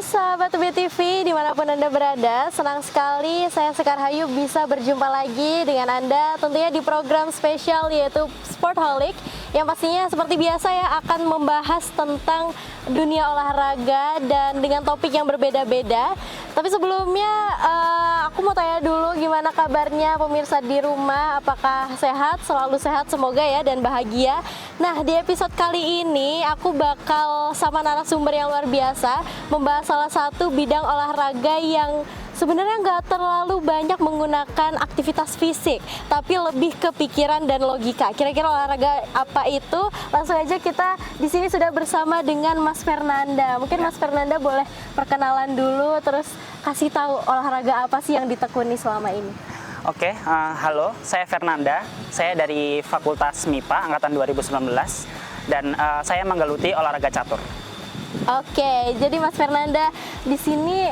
sahabat BTV dimanapun Anda berada, senang sekali saya Sekar Hayu bisa berjumpa lagi dengan Anda tentunya di program spesial yaitu Sportholic yang pastinya seperti biasa ya akan membahas tentang dunia olahraga dan dengan topik yang berbeda-beda. Tapi sebelumnya aku mau tanya dulu gimana kabarnya pemirsa di rumah, apakah sehat, selalu sehat semoga ya dan bahagia. Nah di episode kali ini aku bakal sama narasumber yang luar biasa membahas salah satu bidang olahraga yang sebenarnya nggak terlalu banyak menggunakan aktivitas fisik, tapi lebih ke pikiran dan logika. Kira-kira olahraga apa itu? Langsung aja kita di sini sudah bersama dengan Mas Fernanda. Mungkin Mas Fernanda boleh perkenalan dulu, terus kasih tahu olahraga apa sih yang ditekuni selama ini. Oke, halo, saya Fernanda. Saya dari Fakultas MIPA angkatan 2019 dan saya menggeluti olahraga catur. Oke, jadi Mas Fernanda di sini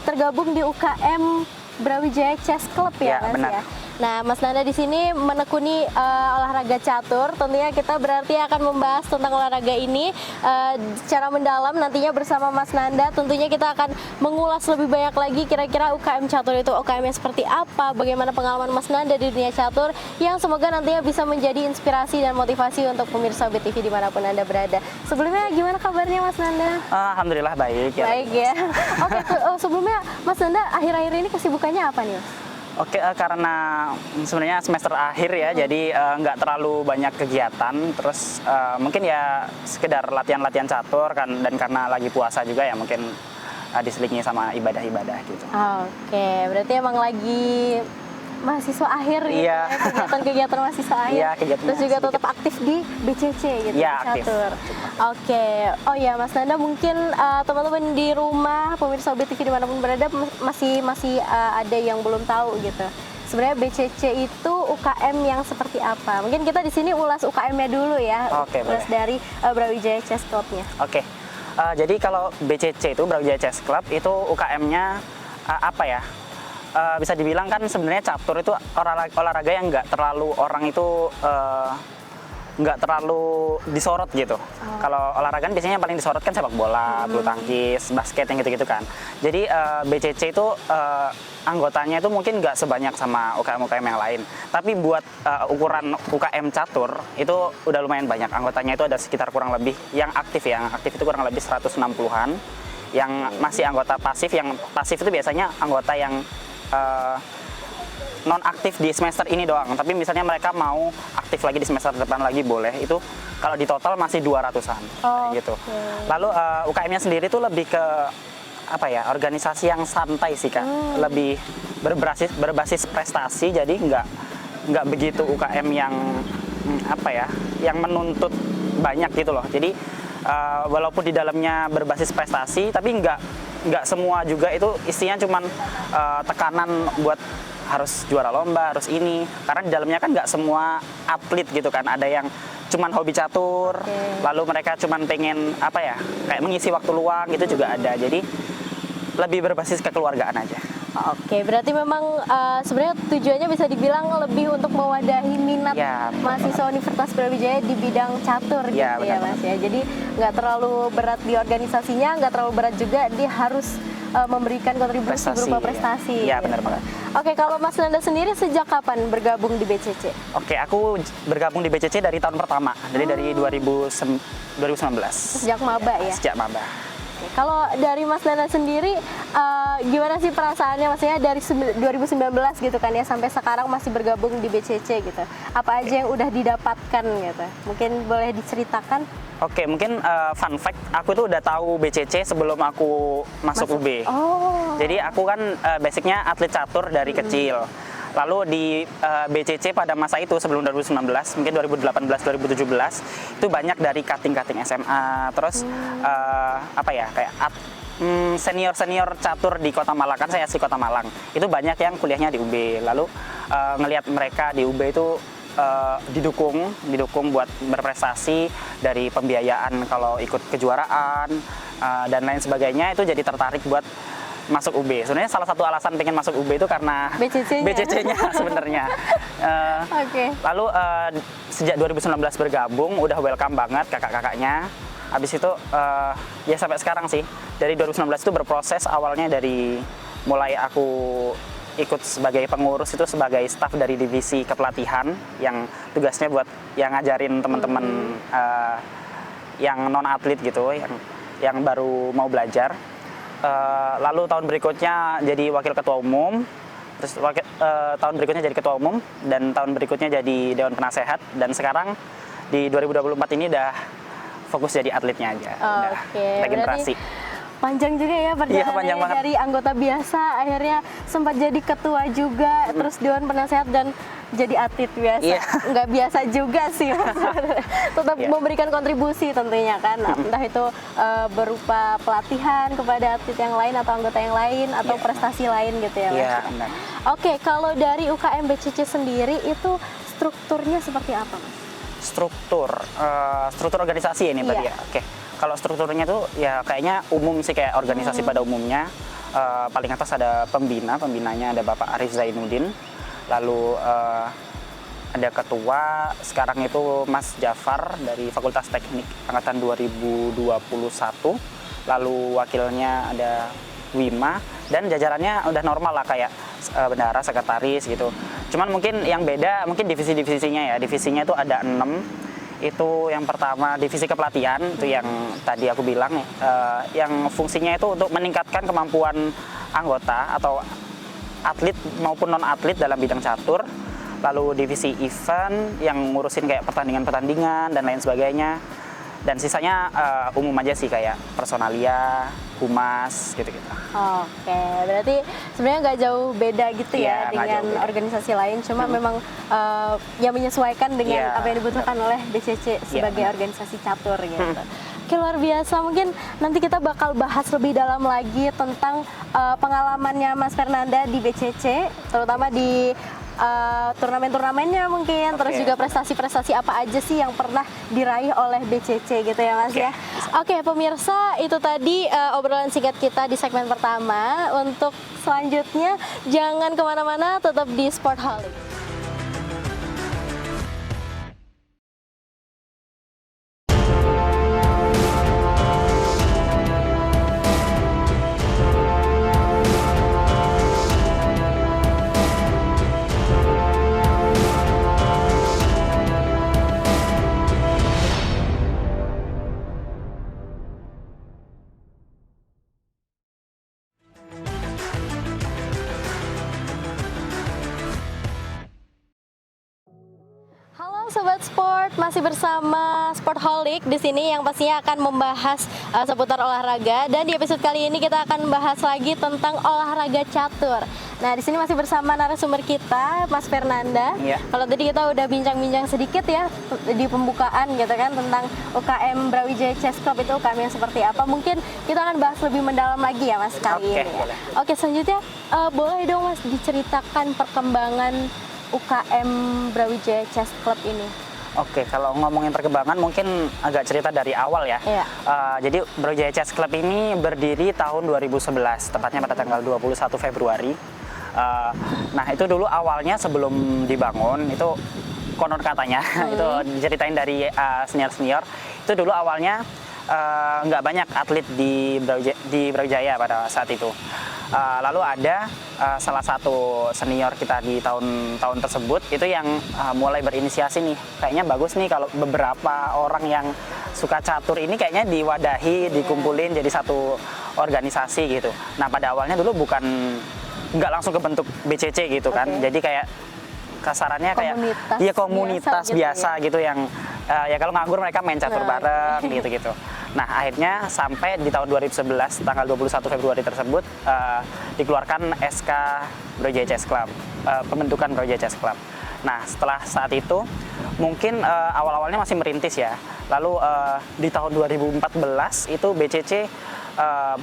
tergabung di UKM Brawijaya Chess Club ya, Mas benar. ya. Nah, Mas Nanda di sini menekuni olahraga catur. Tentunya kita berarti akan membahas tentang olahraga ini secara mendalam nantinya bersama Mas Nanda. Tentunya kita akan mengulas lebih banyak lagi kira-kira UKM catur itu UKM-nya seperti apa, bagaimana pengalaman Mas Nanda di dunia catur yang semoga nantinya bisa menjadi inspirasi dan motivasi untuk pemirsa BTV dimanapun Anda berada. Sebelumnya gimana kabarnya Mas Nanda? Alhamdulillah baik ya. Baik ya. Oke, sebelumnya Mas Nanda akhir-akhir ini kesibukannya apa nih? Oke, karena sebenarnya semester akhir ya, jadi nggak terlalu banyak kegiatan. Terus mungkin ya sekedar latihan-latihan catur kan, dan karena lagi puasa juga ya mungkin diselingi sama ibadah-ibadah gitu. Oke, berarti emang lagi mahasiswa akhir gitu Iya. ya, kegiatan-kegiatan mahasiswa akhir. Iya, kegiatan Terus juga sedikit. tetap aktif di BCC gitu, Iya, di aktif. catur. Oke, oh ya Mas Nanda mungkin teman-teman di rumah, pemirsa BTV dimanapun berada masih ada yang belum tahu gitu. Sebenarnya BCC itu UKM yang seperti apa? Mungkin kita di sini ulas UKM-nya dulu ya. Oke, ulas boleh. dari Brawijaya Chess Club-nya. Oke, jadi kalau BCC itu Brawijaya Chess Club itu UKM-nya apa ya? Bisa dibilang kan sebenarnya catur itu olahraga yang nggak terlalu orang itu nggak terlalu disorot gitu. Kalau olahraga kan biasanya yang paling disorot kan sepak bola, bulu tangkis, basket yang gitu-gitu kan. Jadi BCC itu anggotanya itu mungkin nggak sebanyak sama UKM-UKM yang lain. Tapi buat ukuran UKM catur itu udah lumayan banyak. Anggotanya itu ada sekitar kurang lebih yang aktif ya. Yang aktif itu kurang lebih 160-an. Yang masih anggota pasif, yang pasif itu biasanya anggota yang non aktif di semester ini doang, tapi misalnya mereka mau aktif lagi di semester depan lagi boleh. Itu kalau di total masih 200-an gitu. Lalu UKM-nya sendiri tuh lebih ke apa ya, organisasi yang santai sih Kak, lebih berbasis prestasi, jadi nggak begitu UKM yang apa ya, yang menuntut banyak gitu loh. Jadi walaupun di dalamnya berbasis prestasi, tapi nggak semua juga itu isinya cuman tekanan buat harus juara lomba, harus ini. Karena di dalamnya kan nggak semua atlet gitu kan. Ada yang cuman hobi catur, lalu mereka cuman pengen apa ya, kayak mengisi waktu luang gitu juga ada. Jadi lebih berbasis kekeluargaan aja. Oke, berarti memang sebenarnya tujuannya bisa dibilang lebih untuk mewadahi minat mahasiswa Universitas Brawijaya di bidang catur gitu ya Mas ya. Jadi nggak terlalu berat di organisasinya, nggak terlalu berat juga, dia harus memberikan kontribusi berupa prestasi. Iya, benar banget. Oke, kalau Mas Nanda sendiri sejak kapan bergabung di BCC? Oke, aku bergabung di BCC dari tahun pertama, jadi dari 2019. Sejak maba ya? Sejak maba. Kalau dari Mas Nanda sendiri, gimana sih perasaannya? Maksudnya dari 2019 gitu kan ya, sampai sekarang masih bergabung di BCC gitu. Apa aja yang udah didapatkan gitu? Mungkin boleh diceritakan? Oke, mungkin fun fact, aku tuh udah tahu BCC sebelum aku masuk UB. Jadi aku kan basicnya atlet catur dari kecil. Lalu di BCC pada masa itu sebelum 2019, mungkin 2018-2017 itu banyak dari cutting SMA, terus apa ya, kayak senior catur di Kota Malang, kan saya asli Kota Malang. Itu banyak yang kuliahnya di UB. Lalu ngelihat mereka di UB itu didukung buat berprestasi, dari pembiayaan kalau ikut kejuaraan dan lain sebagainya, itu jadi tertarik buat masuk UB. Sebenarnya salah satu alasan pengen masuk UB itu karena BCC-nya sebenarnya. Lalu sejak 2019 bergabung udah welcome banget kakak-kakaknya. Habis itu ya sampai sekarang sih. Dari 2019 itu berproses, awalnya dari mulai aku ikut sebagai pengurus itu sebagai staf dari divisi kepelatihan yang tugasnya buat yang ngajarin teman-teman yang non atlet gitu, yang baru mau belajar. Lalu tahun berikutnya jadi wakil ketua umum, terus tahun berikutnya jadi ketua umum, dan tahun berikutnya jadi dewan penasehat, dan sekarang di 2024 ini udah fokus jadi atletnya aja, udah regenerasi. Panjang juga ya perjalanannya, dari anggota biasa akhirnya sempat jadi ketua juga, terus dewan penasehat dan jadi atlet biasa. Nggak biasa juga sih, tetap memberikan kontribusi tentunya kan, entah itu berupa pelatihan kepada atlet yang lain atau anggota yang lain atau prestasi lain gitu ya Mas. Oke, kalau dari UKM BCC sendiri itu strukturnya seperti apa Mas? Struktur organisasi ini berarti ya. Oke. Kalau strukturnya tuh ya kayaknya umum sih, kayak organisasi pada umumnya. Paling atas ada pembinanya ada Bapak Arif Zainuddin. Lalu ada ketua, sekarang itu Mas Jafar dari Fakultas Teknik angkatan 2021. Lalu wakilnya ada Wima, dan jajarannya udah normal lah kayak bendahara, sekretaris gitu. Cuman mungkin yang beda mungkin divisi-divisinya ya. Divisinya itu ada 6. Itu yang pertama divisi kepelatihan, itu yang tadi aku bilang yang fungsinya itu untuk meningkatkan kemampuan anggota atau atlet maupun non atlet dalam bidang catur. Lalu divisi event yang ngurusin kayak pertandingan-pertandingan dan lain sebagainya. Dan sisanya umum aja sih, kayak personalia, humas, gitu-gitu. Oke, berarti sebenarnya nggak jauh beda gitu ya dengan organisasi lain, cuma memang yang menyesuaikan dengan apa yang dibutuhkan oleh BCC sebagai organisasi catur gitu. Oke, luar biasa. Mungkin nanti kita bakal bahas lebih dalam lagi tentang pengalamannya Mas Fernanda di BCC, terutama di turnamen-turnamennya mungkin, terus juga prestasi-prestasi apa aja sih yang pernah diraih oleh BCC gitu ya Mas ya. Oke, pemirsa, itu tadi obrolan singkat kita di segmen pertama. Untuk selanjutnya jangan kemana-mana, tetap di Sportholic. Sobat Sport, masih bersama Sportholic di sini yang pastinya akan membahas seputar olahraga, dan di episode kali ini kita akan bahas lagi tentang olahraga catur. Nah, di sini masih bersama narasumber kita, Mas Fernanda. Kalau tadi kita udah bincang-bincang sedikit ya di pembukaan gitu kan tentang UKM Brawijaya Chess Club itu UKM yang seperti apa. Mungkin kita akan bahas lebih mendalam lagi ya Mas kali ini. Oke, selanjutnya boleh dong Mas diceritakan perkembangan UKM Brawijaya Chess Club ini? Oke, kalau ngomongin perkembangan mungkin agak cerita dari awal ya. Jadi Brawijaya Chess Club ini berdiri tahun 2011, tepatnya pada tanggal 21 Februari. Nah, itu dulu awalnya sebelum dibangun, itu konon katanya, itu diceritain dari senior-senior, itu dulu awalnya nggak banyak atlet di Brawijaya pada saat itu. Lalu ada salah satu senior kita di tahun tersebut itu yang mulai berinisiasi nih, kayaknya bagus nih kalau beberapa orang yang suka catur ini kayaknya diwadahi, dikumpulin jadi satu organisasi gitu. Nah, pada awalnya dulu nggak langsung kebentuk BCC gitu kan, jadi kayak kasarannya kayak komunitas biasa gitu yang ya kalau nganggur mereka main catur bareng gitu-gitu. Nah, akhirnya sampai di tahun 2011 tanggal 21 Februari tersebut dikeluarkan SK Brawijaya Chess Club, pembentukan Brawijaya Chess Club. Nah, setelah saat itu mungkin awal-awalnya masih merintis ya. Lalu di tahun 2014 itu BCC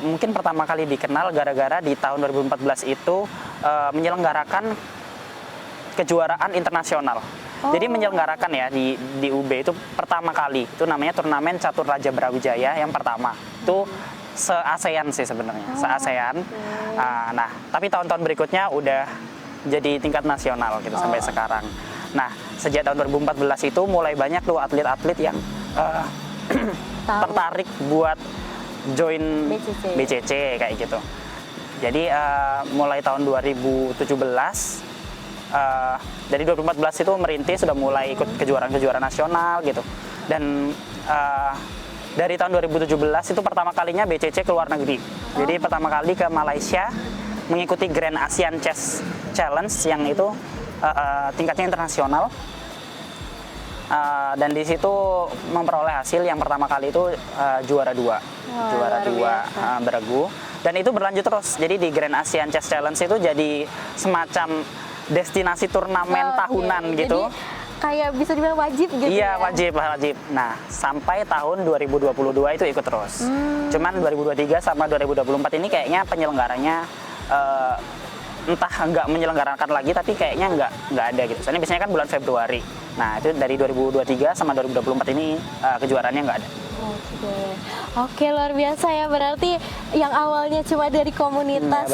mungkin pertama kali dikenal gara-gara di tahun 2014 itu menyelenggarakan kejuaraan internasional. Jadi menyelenggarakan ya di UB itu pertama kali, itu namanya turnamen catur Raja Brawijaya yang pertama. Itu se-ASEAN sih sebenarnya, se-ASEAN. Nah, tapi tahun-tahun berikutnya udah jadi tingkat nasional gitu sampai sekarang. Nah, sejak tahun 2014 itu mulai banyak tuh atlet-atlet yang tertarik buat join BCC. BCC kayak gitu. Jadi mulai tahun 2017, dari 2014 itu merintis, sudah mulai ikut kejuaraan-kejuaraan nasional gitu. Dan dari tahun 2017 itu pertama kalinya BCC ke luar negeri. Jadi pertama kali ke Malaysia mengikuti Grand ASEAN Chess Challenge yang itu tingkatnya internasional. Dan di situ memperoleh hasil yang pertama kali itu juara 2. Juara 2 beregu. Dan itu berlanjut terus. Jadi di Grand ASEAN Chess Challenge itu jadi semacam destinasi turnamen tahunan gitu. Jadi kayak bisa dibilang wajib gitu. Iya, ya? wajib. Nah, sampai tahun 2022 itu ikut terus. Cuman 2023 sama 2024 ini kayaknya penyelenggaranya entah nggak menyelenggarakan lagi, tapi kayaknya nggak ada gitu. Soalnya biasanya kan bulan Februari. Nah, itu dari 2023 sama 2024 ini kejuaraannya nggak ada. Oke, luar biasa ya. Berarti yang awalnya cuma dari komunitas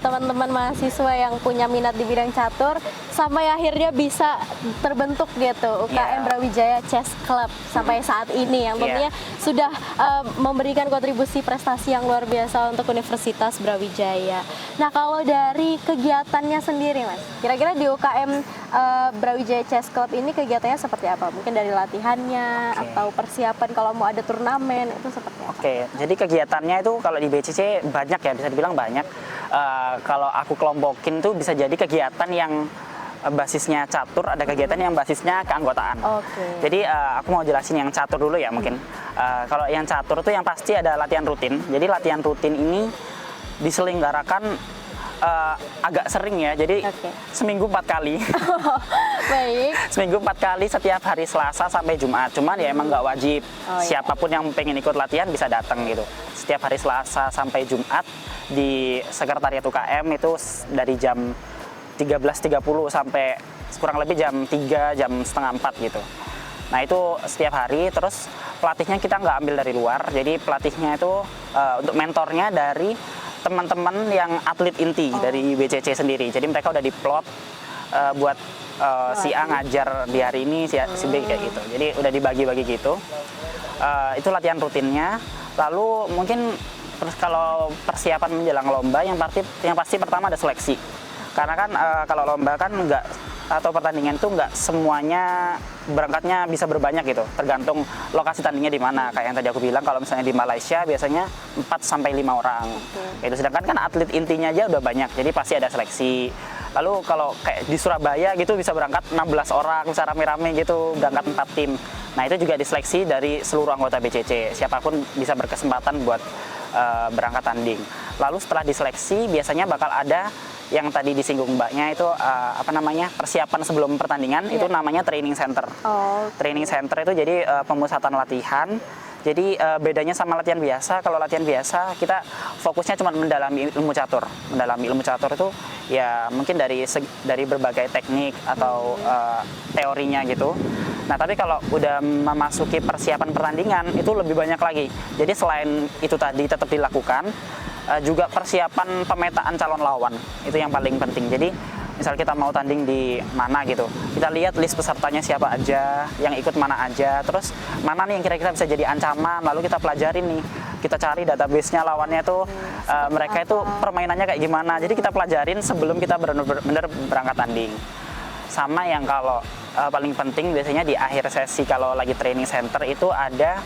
teman-teman mahasiswa yang punya minat di bidang catur, sampai akhirnya bisa terbentuk gitu UKM Brawijaya Chess Club sampai saat ini, yang tentunya sudah memberikan kontribusi prestasi yang luar biasa untuk Universitas Brawijaya. Nah, kalau dari kegiatannya sendiri, Mas, kira-kira di UKM Brawijaya Chess Club ini kegiatannya seperti apa? Mungkin dari latihannya atau persiapan kalau mau ada turnamen itu seperti apa? Jadi kegiatannya itu kalau di BCC banyak ya, bisa dibilang banyak. Kalau aku kelompokin tuh bisa jadi kegiatan yang basisnya catur, ada kegiatan yang basisnya keanggotaan. Jadi aku mau jelasin yang catur dulu ya mungkin. Kalau yang catur tuh yang pasti ada latihan rutin. Jadi latihan rutin ini diselenggarakan agak sering ya, jadi seminggu 4 kali. Baik. Seminggu 4 kali setiap hari Selasa sampai Jumat. Cuman ya emang nggak wajib. Siapapun yang pengen ikut latihan bisa datang gitu. Setiap hari Selasa sampai Jumat di Sekretariat UKM itu dari jam 13.30 sampai kurang lebih jam 3, jam setengah 4 gitu. Nah itu setiap hari, terus pelatihnya kita nggak ambil dari luar, jadi pelatihnya itu untuk mentornya dari teman-teman yang atlet inti dari BCC sendiri. Jadi mereka udah diplot buat si A ngajar di hari ini, si B kayak gitu. Jadi udah dibagi-bagi gitu. Itu latihan rutinnya. Lalu mungkin kalau persiapan menjelang lomba, yang pasti pertama ada seleksi. Karena kan kalau lomba kan atau pertandingan itu nggak semuanya berangkatnya bisa berbanyak gitu, tergantung lokasi tandingnya di mana. Kayak yang tadi aku bilang, kalau misalnya di Malaysia biasanya 4-5 orang. Itu sedangkan kan atlet intinya aja udah banyak, jadi pasti ada seleksi. Lalu kalau kayak di Surabaya gitu bisa berangkat 16 orang, bisa rame-rame gitu, berangkat 4 tim. Nah itu juga diseleksi dari seluruh anggota BCC, siapapun bisa berkesempatan buat berangkat tanding. Lalu setelah diseleksi biasanya bakal ada yang tadi disinggung Mbaknya itu persiapan sebelum pertandingan, itu namanya training center. Training center itu jadi pemusatan latihan. Jadi bedanya sama latihan biasa, kalau latihan biasa kita fokusnya cuma mendalami ilmu catur. Mendalami ilmu catur itu ya mungkin dari berbagai teknik atau teorinya gitu. Nah tapi kalau udah memasuki persiapan pertandingan itu lebih banyak lagi. Jadi selain itu tadi tetap dilakukan, juga persiapan pemetaan calon lawan, itu yang paling penting. Jadi misal kita mau tanding di mana gitu, kita lihat list pesertanya siapa aja, yang ikut mana aja, terus mana nih yang kira-kira bisa jadi ancaman, lalu kita pelajarin nih, kita cari database-nya lawannya tuh mereka itu permainannya kayak gimana, jadi kita pelajarin sebelum kita benar-benar berangkat tanding. Sama yang kalau paling penting biasanya di akhir sesi kalau lagi training center itu ada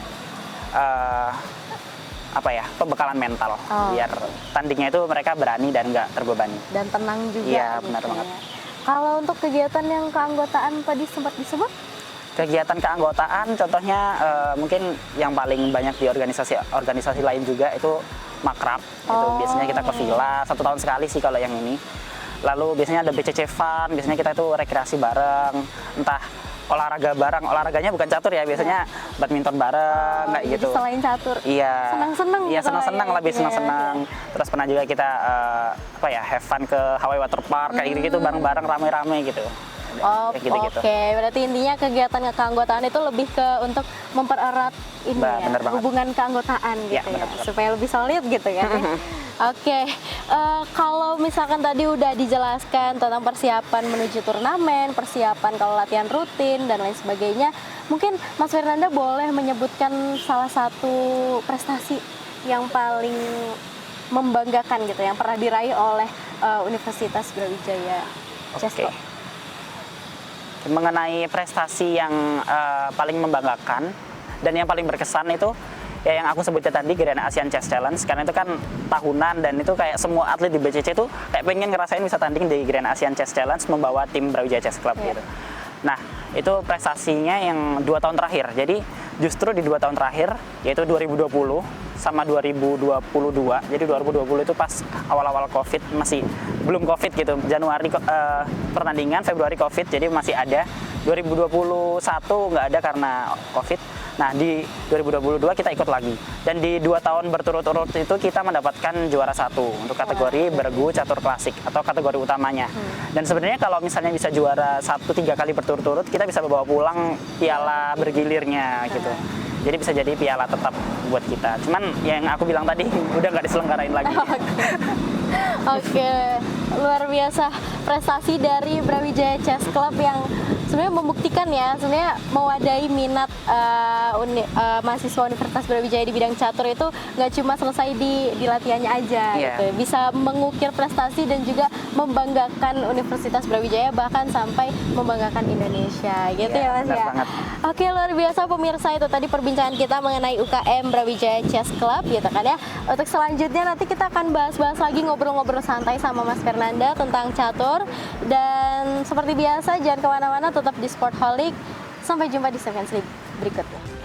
pembekalan mental, biar tandingnya itu mereka berani dan nggak terbebani dan tenang juga. Iya, benar banget. Kalau untuk kegiatan yang keanggotaan tadi sempat disebut? Kegiatan keanggotaan contohnya mungkin yang paling banyak di organisasi lain juga itu makrab. Itu biasanya kita ke villa 1 tahun sekali sih kalau yang ini. Lalu biasanya ada BCC Fun, biasanya kita itu rekreasi bareng, entah olahraga bareng, olahraganya bukan catur ya, biasanya badminton bareng kayak gitu. Selain catur. Iya. Senang-senang. Iya, senang-senang, lebih senang-senang. Terus pernah juga kita have fun ke Hawaii Water Park kayak gitu bareng-bareng rame-rame gitu. Oh, kayak gitu-gitu. Oke, berarti intinya kegiatan keanggotaan itu lebih ke untuk mempererat ini Bener banget. hubungan keanggotaan gitu Ya, ya, bener. supaya lebih solid gitu kan. Ya. Oke, kalau misalkan tadi udah dijelaskan tentang persiapan menuju turnamen, persiapan kalau latihan rutin dan lain sebagainya, mungkin Mas Fernanda boleh menyebutkan salah satu prestasi yang paling membanggakan gitu, yang pernah diraih oleh Universitas Brawijaya Chess Oke. Club. Mengenai prestasi yang paling membanggakan dan yang paling berkesan itu ya yang aku sebutnya tadi Grand Asian Chess Challenge, karena itu kan tahunan dan itu kayak semua atlet di BCC itu kayak pengen ngerasain bisa tanding di Grand Asian Chess Challenge membawa tim Brawijaya Chess Club gitu. Nah, itu prestasinya yang 2 tahun terakhir. Jadi justru di 2 tahun terakhir, yaitu 2020 sama 2022. Jadi 2020 itu pas awal-awal COVID, masih belum COVID gitu. Januari pertandingan, Februari COVID, jadi masih ada. 2021 nggak ada karena COVID. Nah, di 2022 kita ikut lagi. Dan di 2 tahun berturut-turut itu kita mendapatkan juara 1 untuk kategori bergu catur klasik atau kategori utamanya. Dan sebenarnya kalau misalnya bisa juara 1 3 kali berturut-turut, kita bisa bawa pulang piala bergilirnya gitu. Jadi bisa jadi piala tetap buat kita. Cuman yang aku bilang tadi udah nggak diselenggarain lagi. Oke, luar biasa prestasi dari Brawijaya Chess Club yang sebenarnya membuktikan ya, sebenarnya mewadahi minat mahasiswa Universitas Brawijaya di bidang catur itu nggak cuma selesai di latihannya aja, gitu. Bisa mengukir prestasi dan juga membanggakan Universitas Brawijaya, bahkan sampai membanggakan Indonesia, gitu ya Mas ya. Banget. Oke, luar biasa pemirsa, itu tadi perbincangan kita mengenai UKM Brawijaya Chess Club, gitu kan ya. Untuk selanjutnya nanti kita akan bahas-bahas lagi, ngobrol-ngobrol santai sama Mas Fernanda tentang catur. Dan seperti biasa jangan kemana-mana, tetap di Sportholic. Sampai jumpa di segmen berikutnya.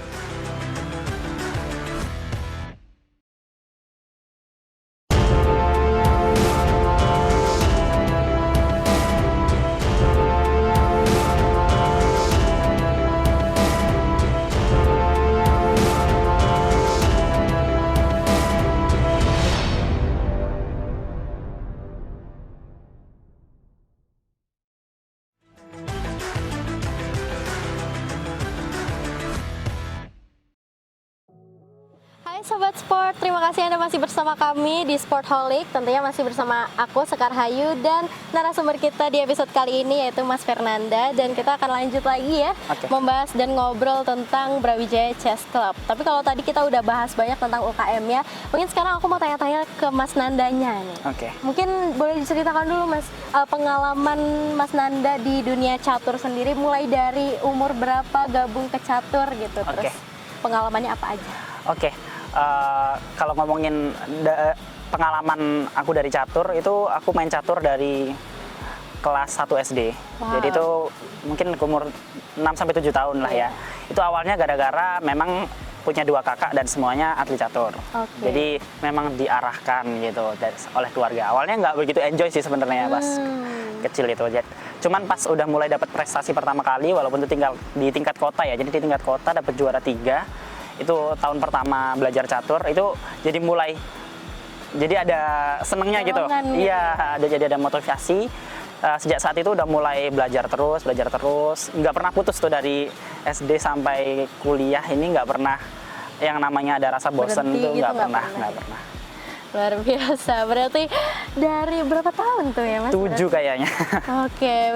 Hai Sobat Sport, terima kasih Anda masih bersama kami di Sportholic. Tentunya masih bersama aku, Sekar Hayu, dan narasumber kita di episode kali ini yaitu Mas Fernanda. Dan kita akan lanjut lagi ya, membahas dan ngobrol tentang Brawijaya Chess Club. Tapi kalau tadi kita udah bahas banyak tentang UKM ya, mungkin sekarang aku mau tanya-tanya ke Mas Nandanya nih. Mungkin boleh diceritakan dulu Mas, pengalaman Mas Nanda di dunia catur sendiri, mulai dari umur berapa gabung ke catur gitu, terus pengalamannya apa aja? Kalau ngomongin pengalaman aku dari catur, itu aku main catur dari kelas 1 SD. Jadi itu mungkin umur 6-7 tahun lah ya. Itu awalnya gara-gara memang punya 2 kakak dan semuanya atlet catur. Jadi memang diarahkan gitu oleh keluarga. Awalnya nggak begitu enjoy sih sebenarnya pas kecil itu. Cuman pas udah mulai dapat prestasi pertama kali, walaupun itu tinggal di tingkat kota ya. Jadi di tingkat kota dapat juara 3. Itu tahun pertama belajar catur, itu jadi mulai ada senengnya gitu. Iya, jadi ada motivasi. Sejak saat itu udah mulai belajar terus, nggak pernah putus tuh dari SD sampai kuliah ini, nggak pernah yang namanya ada rasa bosen tuh, nggak pernah. Luar biasa, berarti dari berapa tahun tuh ya Mas? 7 kayaknya.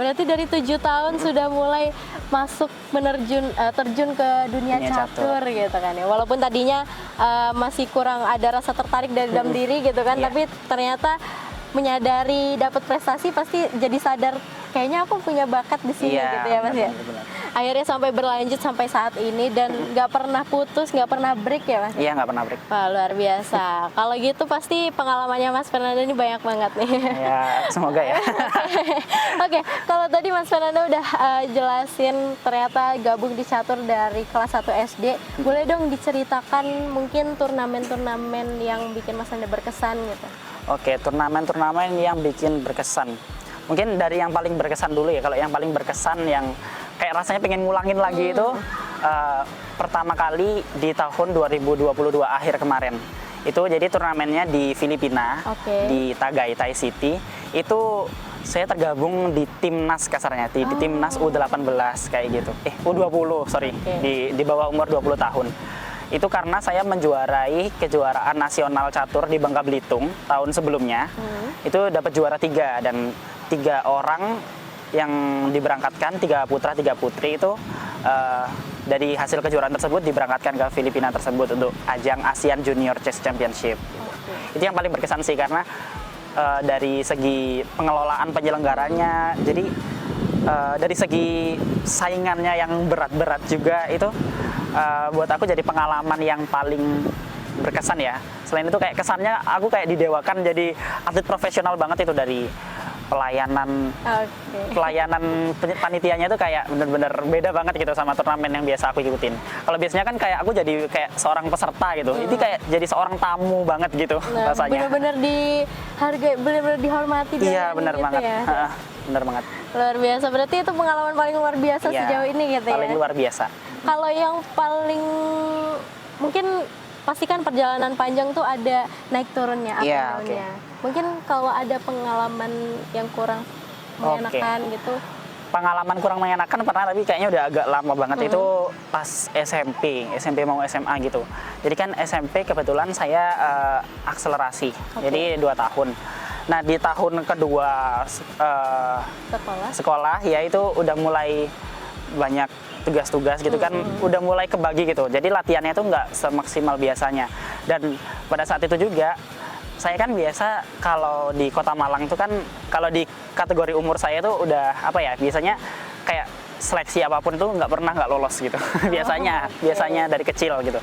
Berarti dari 7 tahun sudah mulai masuk terjun ke dunia catur gitu kan ya. Walaupun tadinya masih kurang ada rasa tertarik dari dalam diri gitu kan, tapi ternyata menyadari dapat prestasi pasti jadi sadar kayaknya aku punya bakat di sini gitu ya Mas ya. Akhirnya sampai berlanjut sampai saat ini dan nggak pernah putus, nggak pernah break ya Mas? Iya, nggak pernah break. Wah, luar biasa. Kalau gitu pasti pengalamannya Mas Fernanda ini banyak banget nih. Ya, semoga ya. Oke, kalau tadi Mas Fernanda udah jelasin ternyata gabung di catur dari kelas 1 SD. Boleh dong diceritakan mungkin turnamen-turnamen yang bikin Mas Fernanda berkesan gitu? Turnamen-turnamen yang bikin berkesan. Mungkin dari yang paling berkesan dulu ya. Kalau yang paling berkesan yang kayak rasanya pengen ngulangin lagi itu pertama kali di tahun 2022 akhir kemarin. Itu jadi turnamennya di Filipina, di Tagaytay City. Itu Saya tergabung di timnas kasarnya, di timnas U18 kayak gitu. U20, sorry, di bawah umur 20 tahun. Itu karena saya menjuarai kejuaraan nasional catur di Bangka Belitung tahun sebelumnya. Itu dapat juara 3 dan 3 orang yang diberangkatkan, 3 putra 3 putri itu dari hasil kejuaraan tersebut diberangkatkan ke Filipina tersebut untuk ajang ASEAN Junior Chess Championship. Itu yang paling berkesan sih karena dari segi pengelolaan penyelenggaranya, jadi dari segi saingannya yang berat-berat juga itu buat aku jadi pengalaman yang paling berkesan ya. Selain itu kayak kesannya aku kayak didewakan jadi atlet profesional banget itu dari pelayanan panitianya itu kayak bener-bener beda banget gitu sama turnamen yang biasa aku ikutin. Kalau biasanya kan kayak aku jadi kayak seorang peserta gitu, ini kayak jadi seorang tamu banget gitu rasanya. Bener-bener dihargai, bener-bener dihormati. Iya bener gitu banget, ya. bener banget. Luar biasa, berarti itu pengalaman paling luar biasa sejauh ini gitu ya? Paling luar biasa. Kalau yang paling mungkin pastikan perjalanan panjang tuh ada naik turunnya, up and down-nya. Mungkin kalau ada pengalaman yang kurang mengenakan gitu. Pengalaman kurang mengenakan pernah, tapi kayaknya udah agak lama banget itu pas SMP mau SMA gitu. Jadi kan SMP kebetulan saya akselerasi, jadi 2 tahun. Nah di tahun kedua sekolah ya itu udah mulai banyak tugas-tugas gitu kan, udah mulai kebagi gitu. Jadi latihannya tuh nggak semaksimal biasanya. Dan pada saat itu juga saya kan biasa kalau di Kota Malang itu kan kalau di kategori umur saya tuh udah apa ya, biasanya kayak seleksi apapun tuh nggak lolos gitu. biasanya dari kecil gitu.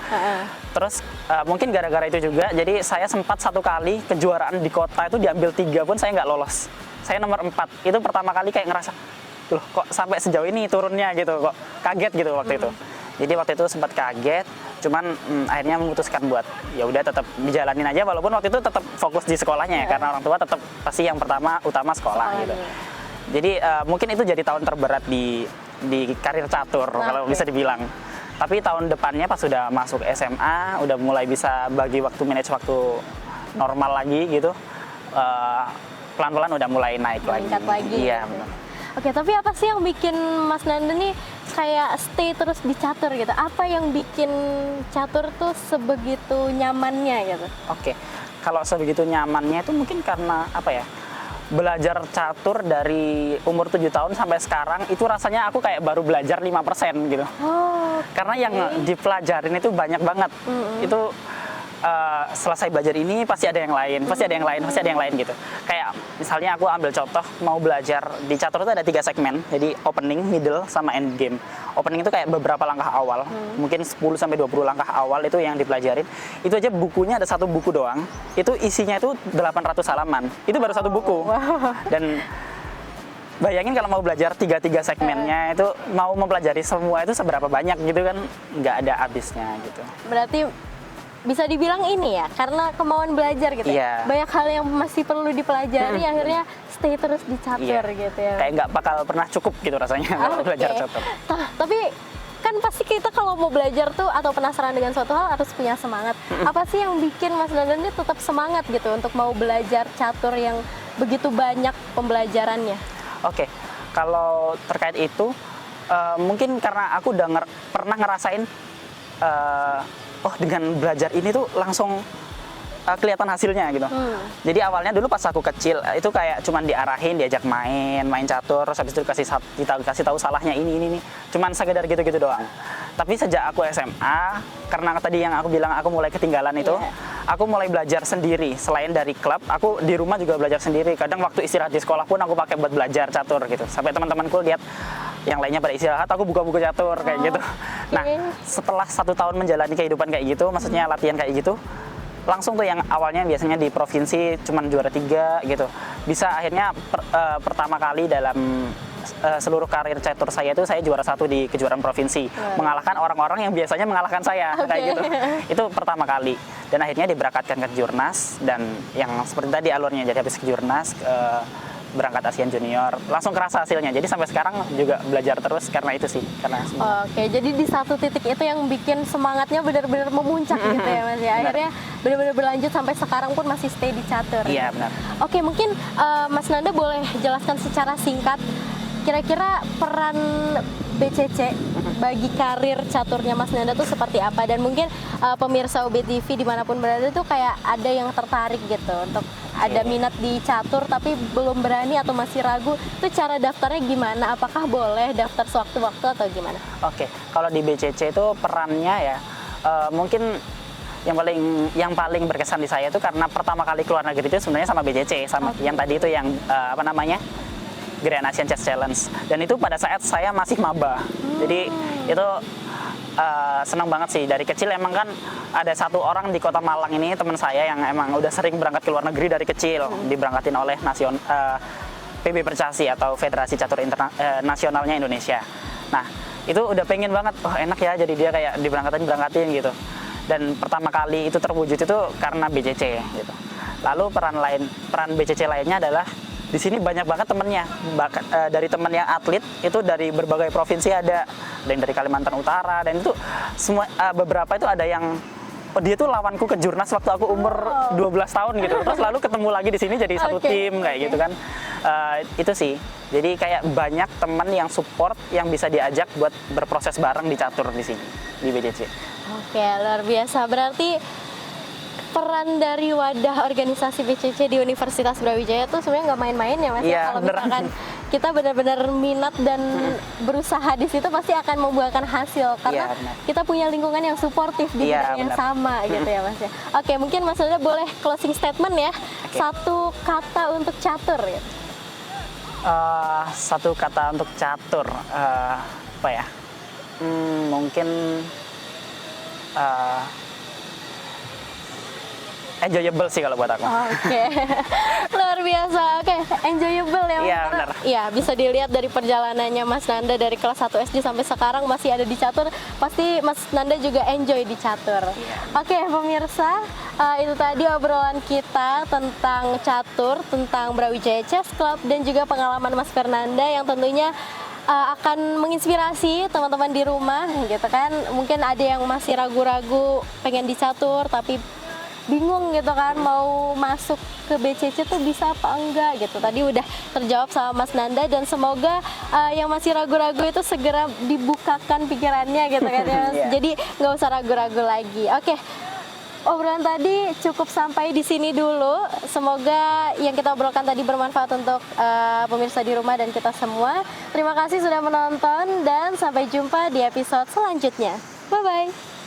Terus mungkin gara-gara itu juga jadi saya sempat 1 kali kejuaraan di kota itu diambil 3 pun saya nggak lolos. Saya nomor 4. Itu pertama kali kayak ngerasa loh kok sampai sejauh ini turunnya gitu, kok kaget gitu waktu itu. Jadi waktu itu sempat kaget, cuman akhirnya memutuskan buat ya udah tetap dijalanin aja, walaupun waktu itu tetap fokus di sekolahnya ya, karena orang tua tetap pasti yang utama sekolah gitu. Jadi mungkin itu jadi tahun terberat di karir catur kalau bisa dibilang. Tapi tahun depannya pas sudah masuk SMA, udah mulai bisa bagi waktu, manage waktu normal lagi gitu. Pelan-pelan udah mulai naik lagi. Iya benar. Oke, tapi apa sih yang bikin Mas Nanda nih kayak stay terus di catur gitu? Apa yang bikin catur tuh sebegitu nyamannya gitu? Oke, kalau sebegitu nyamannya itu mungkin karena apa ya? Belajar catur dari umur 7 tahun sampai sekarang itu rasanya aku kayak baru belajar 5% gitu. Karena yang dipelajarin itu banyak banget. Itu selesai belajar ini pasti ada yang lain, pasti ada yang lain gitu. Kayak misalnya aku ambil contoh mau belajar di catur itu ada 3 segmen. Jadi opening, middle, sama end game. Opening itu kayak beberapa langkah awal, mungkin 10 sampai 20 langkah awal itu yang dipelajarin. Itu aja bukunya ada 1 buku doang. Itu isinya itu 800 halaman. Itu baru 1 buku. Dan bayangin kalau mau belajar 3 segmennya itu mau mempelajari semua itu seberapa banyak gitu kan, nggak ada habisnya gitu. Berarti bisa dibilang ini ya, karena kemauan belajar gitu ya. Banyak hal yang masih perlu dipelajari, akhirnya stay terus di catur gitu ya. Kayak nggak bakal pernah cukup gitu rasanya kalau belajar catur. Tapi kan pasti kita kalau mau belajar tuh atau penasaran dengan suatu hal harus punya semangat. Apa sih yang bikin Mas Nanda ini tetap semangat gitu untuk mau belajar catur yang begitu banyak pembelajarannya? Oke, kalau terkait itu mungkin karena aku udah pernah ngerasain dengan belajar ini tuh langsung kelihatan hasilnya gitu. Jadi awalnya dulu pas aku kecil itu kayak cuman diarahin, diajak main catur, terus habis itu dikasih tahu salahnya ini, cuman sekedar gitu-gitu doang. Tapi sejak aku SMA, karena tadi yang aku bilang aku mulai ketinggalan itu, aku mulai belajar sendiri. Selain dari klub, aku di rumah juga belajar sendiri. Kadang waktu istirahat di sekolah pun aku pakai buat belajar catur gitu. Sampai teman-temanku lihat yang lainnya pada istirahat, aku buka buku catur kayak gitu. Nah, setelah 1 tahun menjalani kehidupan kayak gitu, maksudnya latihan kayak gitu, langsung tuh yang awalnya biasanya di provinsi cuman juara 3 gitu, bisa akhirnya pertama kali dalam seluruh karir catur saya itu saya juara 1 di kejuaraan provinsi, mengalahkan orang-orang yang biasanya mengalahkan saya kayak gitu. Itu pertama kali, dan akhirnya diberangkatkan ke Jurnas, dan yang seperti tadi alurnya, jadi habis ke Jurnas berangkat Asian Junior, langsung kerasa hasilnya. Jadi sampai sekarang juga belajar terus karena itu sih, karena Oke, jadi di satu titik itu yang bikin semangatnya benar-benar memuncak gitu ya Mas ya. Akhirnya benar-benar berlanjut sampai sekarang pun masih stay di catur. Iya, benar. Oke, mungkin Mas Nanda boleh jelaskan secara singkat kira-kira peran BCC bagi karir caturnya Mas Nanda tuh seperti apa, dan mungkin pemirsa UBTV dimanapun berada tuh kayak ada yang tertarik gitu untuk ada minat di catur tapi belum berani atau masih ragu, tuh cara daftarnya gimana? Apakah boleh daftar sewaktu-waktu atau gimana? Oke, kalau di BCC itu perannya ya mungkin yang paling berkesan di saya itu karena pertama kali keluar negeri itu sebenarnya sama BCC, sama yang tadi itu yang apa namanya, Grand Asian Chess Challenge, dan itu pada saat saya masih maba. Jadi itu senang banget sih. Dari kecil emang kan ada satu orang di Kota Malang ini, teman saya yang emang udah sering berangkat ke luar negeri dari kecil, diberangkatin oleh PB Percasi atau Federasi Catur Nasionalnya Indonesia. Nah, itu udah pengen banget, oh enak ya, jadi dia kayak diberangkatin dan pertama kali itu terwujud itu karena BCC gitu. Lalu peran BCC lainnya adalah di sini banyak banget temennya, dari temen yang atlet itu dari berbagai provinsi ada yang dari Kalimantan Utara, dan itu semua beberapa itu ada yang dia tuh lawanku ke Jurnas waktu aku umur 12 tahun gitu, terus lalu ketemu lagi di sini jadi satu tim kayak gitu kan. Itu sih, jadi kayak banyak teman yang support yang bisa diajak buat berproses bareng di catur di sini di BCC. Oke, luar biasa. Berarti peran dari wadah organisasi BCC di Universitas Brawijaya tuh sebenarnya nggak main-main ya Mas. Iya, kalau misalkan kita benar-benar minat dan berusaha di situ pasti akan membuahkan hasil karena kita punya lingkungan yang suportif di bidang yang sama gitu ya Mas ya. Oke, mungkin Mas Nanda boleh closing statement ya. Satu kata untuk catur ya. Satu kata untuk catur apa ya? Mungkin enjoyable sih kalau buat aku. Oke. Luar biasa. Oke, enjoyable ya Mas. Iya, benar. Iya, bisa dilihat dari perjalanannya Mas Nanda dari kelas 1 SD sampai sekarang masih ada di catur. Pasti Mas Nanda juga enjoy di catur. Oke, pemirsa, itu tadi obrolan kita tentang catur, tentang Brawijaya Chess Club, dan juga pengalaman Mas Fernanda yang tentunya akan menginspirasi teman-teman di rumah gitu kan. Mungkin ada yang masih ragu-ragu pengen di catur tapi bingung gitu kan mau masuk ke BCC tuh bisa apa enggak gitu. Tadi udah terjawab sama Mas Nanda, dan semoga yang masih ragu-ragu itu segera dibukakan pikirannya gitu kan ya Mas. Jadi nggak usah ragu-ragu lagi. Oke, obrolan tadi cukup sampai di sini dulu. Semoga yang kita obrolkan tadi bermanfaat untuk pemirsa di rumah dan kita semua. Terima kasih sudah menonton dan sampai jumpa di episode selanjutnya. Bye-bye.